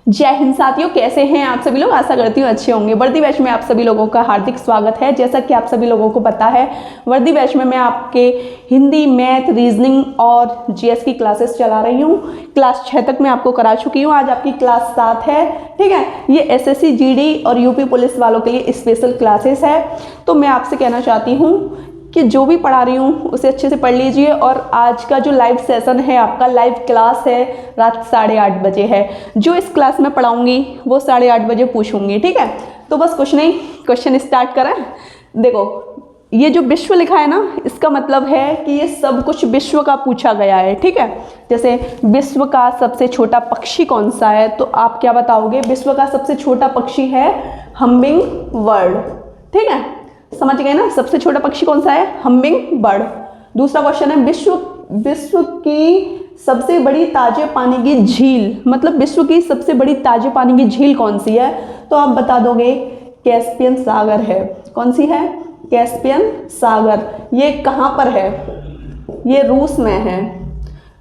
जय हिंद साथियों, कैसे हैं आप सभी लोग। आशा करती हूँ अच्छे होंगे। वर्दी बैच में आप सभी लोगों का हार्दिक स्वागत है। जैसा कि आप सभी लोगों को पता है, वर्दी बैच में मैं आपके हिंदी, मैथ, रीजनिंग और जीएस की क्लासेस चला रही हूँ। क्लास 6 तक मैं आपको करा चुकी हूँ। आज आपकी क्लास 7 है। ठीक है, ये एसएससी, जीडी और यूपी पुलिस वालों के लिए स्पेशल क्लासेस है। तो मैं आपसे कहना चाहती हूँ कि जो भी पढ़ा रही हूँ उसे अच्छे से पढ़ लीजिए। और आज का जो लाइव सेशन है, आपका लाइव क्लास है, रात 8:30 बजे है। जो इस क्लास में पढ़ाऊँगी वो 8:30 बजे पूछूंगी। ठीक है, तो बस कुछ नहीं, क्वेश्चन स्टार्ट करें। देखो, ये जो विश्व लिखा है ना, इसका मतलब है कि ये सब कुछ विश्व का पूछा गया है। ठीक है, जैसे विश्व का सबसे छोटा पक्षी कौन सा है, तो आप क्या बताओगे? विश्व का सबसे छोटा पक्षी है हम्मिंग बर्ड। ठीक है, समझ गए ना, सबसे छोटा पक्षी कौन सा है? हम्मिंग बर्ड। दूसरा क्वेश्चन है, विश्व की सबसे बड़ी ताजे पानी की झील, मतलब विश्व की सबसे बड़ी ताजे पानी की झील कौन सी है? तो आप बता दोगे कैस्पियन सागर है। कौन सी है? कैस्पियन सागर। ये कहाँ पर है? ये रूस में है।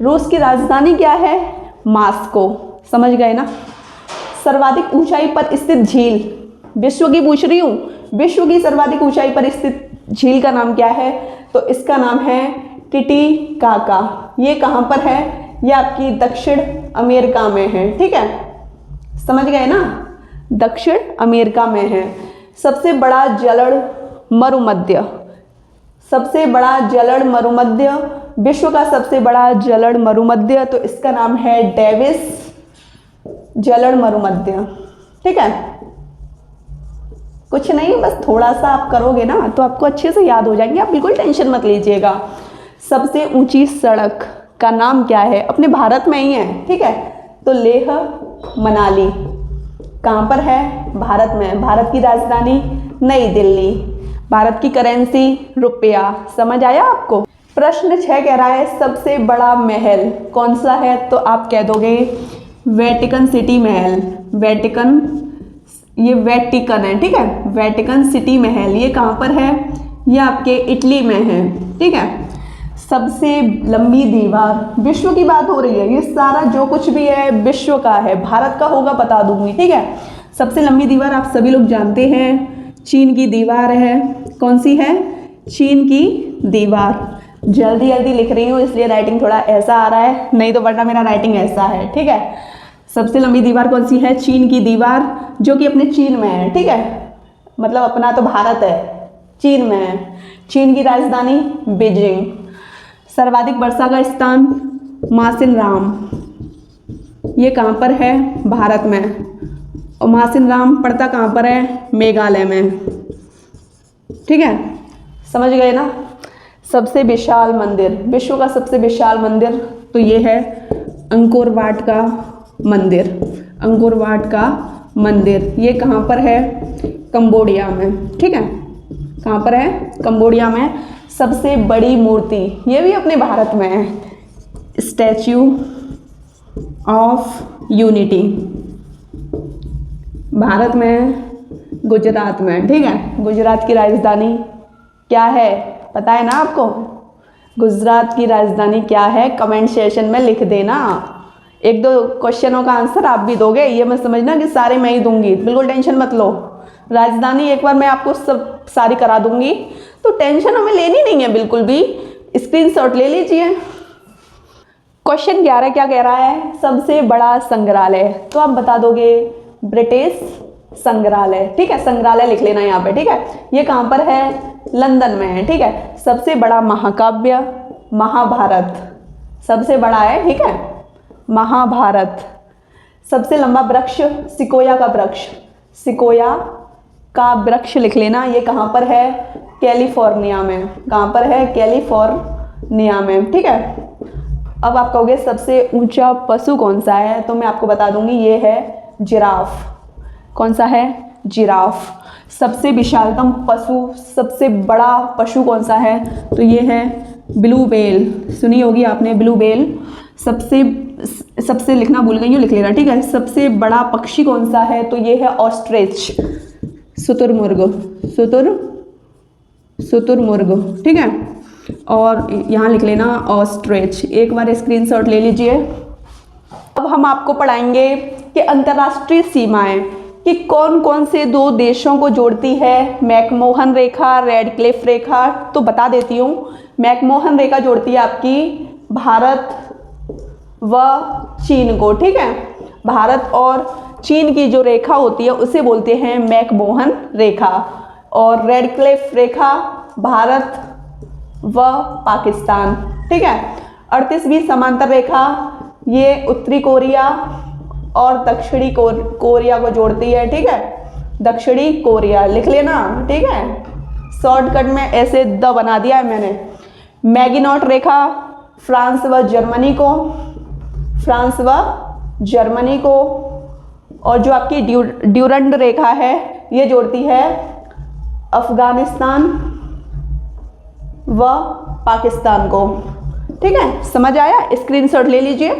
रूस की राजधानी क्या है? मॉस्को। समझ गए ना। सर्वाधिक ऊंचाई पर स्थित झील, विश्व की पूछ रही हूँ, विश्व की सर्वाधिक ऊंचाई पर स्थित झील का नाम क्या है? तो इसका नाम है टिटिकाका। ये कहाँ पर है? ये आपकी दक्षिण अमेरिका में है। ठीक है, समझ गए ना, दक्षिण अमेरिका में है। सबसे बड़ा जलद मरुमध्य, सबसे बड़ा जलद मरुमध्य, विश्व का सबसे बड़ा जलद मरुमध्य, तो इसका नाम है डेविस जलद मरुमध्य। ठीक है, कुछ नहीं, बस थोड़ा सा आप करोगे ना तो आपको अच्छे से याद हो जाएंगे। आप बिल्कुल टेंशन मत लीजिएगा। सबसे ऊंची सड़क का नाम क्या है? अपने भारत में ही है। ठीक है, तो लेह मनाली कहाँ पर है? भारत में। भारत की राजधानी नई दिल्ली। भारत की करेंसी रुपया। समझ आया आपको? प्रश्न 6 कह रहा है सबसे बड़ा महल कौन सा है? तो आप कह दोगे वेटिकन सिटी महल। वेटिकन, ये वेटिकन है। ठीक है, वेटिकन सिटी महल। ये कहाँ पर है? ये आपके इटली में है। ठीक है, सबसे लंबी दीवार, विश्व की बात हो रही है, ये सारा जो कुछ भी है विश्व का है, भारत का होगा बता दूंगी। ठीक है, सबसे लंबी दीवार आप सभी लोग जानते हैं, चीन की दीवार है। कौन सी है? चीन की दीवार। जल्दी जल्दी लिख रही हूँ इसलिए राइटिंग थोड़ा ऐसा आ रहा है, नहीं तो वरना मेरा राइटिंग ऐसा है। ठीक है, सबसे लंबी दीवार कौन सी है? चीन की दीवार, जो कि अपने चीन में है। ठीक है, मतलब अपना तो भारत है, चीन में है। चीन की राजधानी बीजिंग। सर्वाधिक वर्षा का स्थान मासिनराम। ये कहाँ पर है? भारत में। और मासिनराम पड़ता कहाँ पर है? मेघालय में। ठीक है, समझ गए ना। सबसे विशाल मंदिर, विश्व का सबसे विशाल मंदिर, तो ये है अंकोर वाट का मंदिर। अंकोर वाट का मंदिर, ये कहाँ पर है? कंबोडिया में। ठीक है, कहाँ पर है? कंबोडिया में। सबसे बड़ी मूर्ति, ये भी अपने भारत में है, स्टैच्यू ऑफ यूनिटी। भारत में, गुजरात में। ठीक है, गुजरात की राजधानी क्या है? पता है ना आपको? गुजरात की राजधानी क्या है? कमेंट सेशन में लिख देना। एक दो क्वेश्चनों का आंसर आप भी दोगे, ये मत समझना कि सारे मैं ही दूंगी। बिल्कुल टेंशन मत लो, राजधानी एक बार मैं आपको सब सारी करा दूंगी, तो टेंशन हमें लेनी नहीं है बिल्कुल भी। स्क्रीनशॉट ले लीजिए। क्वेश्चन 11 क्या कह रहा है? सबसे बड़ा संग्रहालय, तो आप बता दोगे ब्रिटिश संग्रहालय। ठीक है, संग्रहालय लिख लेना यहाँ पे। ठीक है, ये कहाँ पर है? लंदन में है। ठीक है, सबसे बड़ा महाकाव्य महाभारत, सबसे बड़ा है। ठीक है, महाभारत। सबसे लंबा वृक्ष सिकोया का वृक्ष, सिकोया का वृक्ष लिख लेना। ये कहाँ पर है? कैलिफोर्निया में। कहाँ पर है? कैलिफोर्निया में। ठीक है, अब आप कहोगे सबसे ऊंचा पशु कौन सा है, तो मैं आपको बता दूंगी ये है जिराफ। कौन सा है? जिराफ। सबसे विशालतम पशु, सबसे बड़ा पशु कौन सा है? तो ये है ब्लू व्हेल। सुनी होगी आपने ब्लू व्हेल। सबसे लिखना भूल गई हूँ, लिख लेना। ठीक है, सबसे बड़ा पक्षी कौन सा है? तो ये है ऑस्ट्रिच, शुतुरमुर्ग। शुतुरमुर्ग। ठीक है, और यहाँ लिख लेना ऑस्ट्रिच। एक बार स्क्रीनशॉट ले लीजिए। अब हम आपको पढ़ाएंगे कि अंतर्राष्ट्रीय सीमाएं कि कौन कौन से दो देशों को जोड़ती है मैकमोहन रेखा, रेडक्लिफ रेखा। तो बता देती हूँ, मैकमोहन रेखा जोड़ती है आपकी भारत व चीन को, ठीक है। भारत और चीन की जो रेखा होती है उसे बोलते हैं मैकमोहन रेखा। और रेडक्लिफ रेखा भारत व पाकिस्तान, ठीक है। 38वीं समांतर रेखा ये उत्तरी कोरिया और दक्षिणी कोरिया को जोड़ती है, ठीक है। दक्षिणी कोरिया लिख लेना, ठीक है। शॉर्टकट में ऐसे द बना दिया है मैंने। मैगिनॉट रेखा फ्रांस व जर्मनी को, फ्रांस व जर्मनी को। और जो आपकी ड्यूरंड रेखा है ये जोड़ती है अफगानिस्तान व पाकिस्तान को, ठीक है। समझ आया? स्क्रीनशॉट ले लीजिए।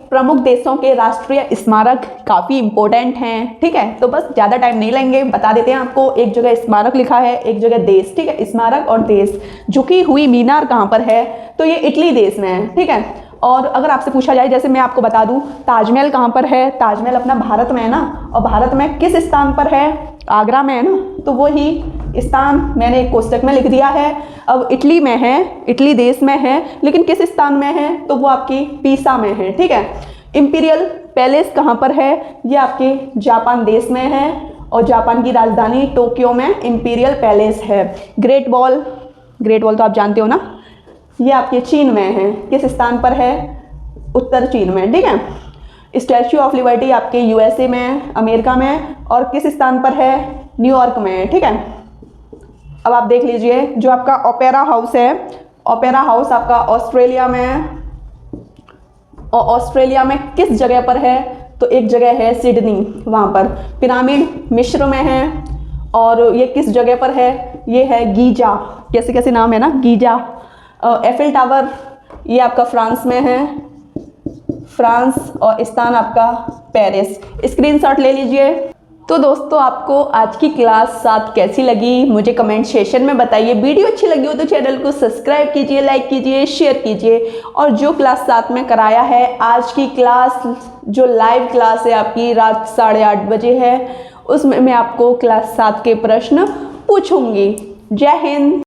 प्रमुख देशों के राष्ट्रीय स्मारक काफ़ी इंपॉर्टेंट हैं, ठीक है। तो बस ज़्यादा टाइम नहीं लेंगे, बता देते हैं आपको। एक जगह स्मारक लिखा है, एक जगह देश, ठीक है। स्मारक और देश। झुकी हुई मीनार कहाँ पर है? तो ये इटली देश में है, ठीक है। और अगर आपसे पूछा जाए, जैसे मैं आपको बता दूं, ताजमहल कहाँ पर है? ताजमहल अपना भारत में है ना, और भारत में किस स्थान पर है? आगरा में है ना, तो वही स्थान मैंने एक कोष्टक में लिख दिया है। अब इटली में है, इटली देश में है, लेकिन किस स्थान में है? तो वो आपकी पीसा में है, ठीक है। इंपीरियल पैलेस कहाँ पर है? ये आपके जापान देश में है, और जापान की राजधानी टोक्यो में इंपीरियल पैलेस है। ग्रेट वॉल तो आप जानते हो ना, ये आपके चीन में है। किस स्थान पर है? उत्तर चीन में, ठीक है। स्टैच्यू ऑफ लिबर्टी आपके यूएसए में, अमेरिका में, और किस स्थान पर है? न्यूयॉर्क में है, ठीक है। अब आप देख लीजिए, जो आपका ओपेरा हाउस है, ओपेरा हाउस आपका ऑस्ट्रेलिया में है। और ऑस्ट्रेलिया में किस जगह पर है? तो एक जगह है सिडनी, वहाँ पर। पिरामिड मिस्र में है, और ये किस जगह पर है? ये है गीजा, कैसे कैसे नाम है ना, गीजा। एफिल टावर ये आपका फ्रांस में है, फ्रांस, और स्थान आपका पेरिस। स्क्रीनशॉट ले लीजिए। तो दोस्तों, आपको आज की क्लास 7 कैसी लगी मुझे कमेंट सेशन में बताइए। वीडियो अच्छी लगी हो तो चैनल को सब्सक्राइब कीजिए, लाइक कीजिए, शेयर कीजिए। और जो क्लास 7 में कराया है, आज की क्लास जो लाइव क्लास है आपकी रात 8:30 बजे है, उसमें मैं आपको क्लास 7 के प्रश्न पूछूंगी। जय हिंद।